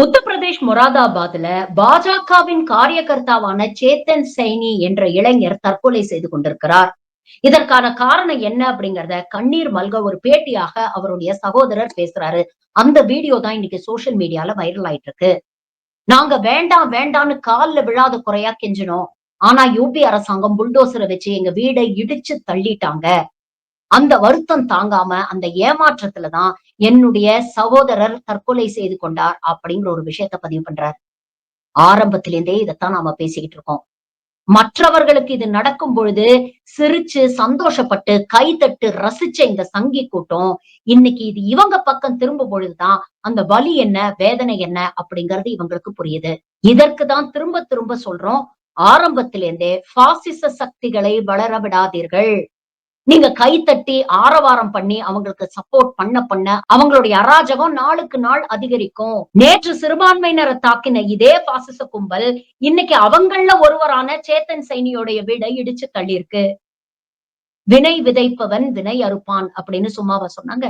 உத்தரப்பிரதேஷ் மொராதாபாத்ல பாஜகவின் காரியகர்த்தாவான சேத்தன் சைனி என்ற இளைஞர் தற்கொலை செய்து கொண்டிருக்கிறார். இதற்கான காரணம் என்ன அப்படிங்கறத கண்ணீர் மல்க ஒரு பேட்டியாக அவருடைய சகோதரர் பேசுறாரு. அந்த வீடியோ தான் இன்னைக்கு சோசியல் மீடியால வைரல் ஆயிட்டு இருக்கு. நாங்க வேண்டாம் வேண்டான்னு கால்ல விழாத குறையா கெஞ்சினோம். ஆனா யூபி அரசாங்கம் புல்டோசரை வச்சு எங்க வீடை இடிச்சு தள்ளிட்டாங்க. அந்த வருத்தம் தாங்காம, அந்த ஏமாற்றத்துல தான் என்னுடைய சகோதரர் தற்கொலை செய்து கொண்டார் அப்படிங்கிற ஒரு விஷயத்த பதிவு பண்றார். ஆரம்பத்திலேருந்தே இதத்தான் நாம பேசிக்கிட்டு இருக்கோம். மற்றவர்களுக்கு இது நடக்கும் பொழுது சிரிச்சு, சந்தோஷப்பட்டு, கைதட்டு ரசிச்ச இந்த சங்கி கூட்டம், இன்னைக்கு இது இவங்க பக்கம் திரும்பும் பொழுதுதான் அந்த வலி என்ன, வேதனை என்ன அப்படிங்கிறது இவங்களுக்கு புரியுது. இதற்கு தான் திரும்ப திரும்ப சொல்றோம். ஆரம்பத்திலேருந்தே பாசிச சக்திகளை வளர விடாதீர்கள். நீங்க கை தட்டி ஆரவாரம் பண்ணி அவங்களுக்கு சப்போர்ட் பண்ண அவங்களுடைய அராஜகம் நாளுக்கு நாள் அதிகரிக்கும். நேற்று சிறுபான்மையினரை தாக்கின இதே பாசிச கும்பல் இன்னைக்கு அவங்கள்ல ஒருவரான சேத்தன் சைனியோடைய வீடை இடிச்சு தள்ளியிருக்கு. வினை விதைப்பவன் வினை அறுப்பான் அப்படின்னு சும்மாவா சொன்னாங்க.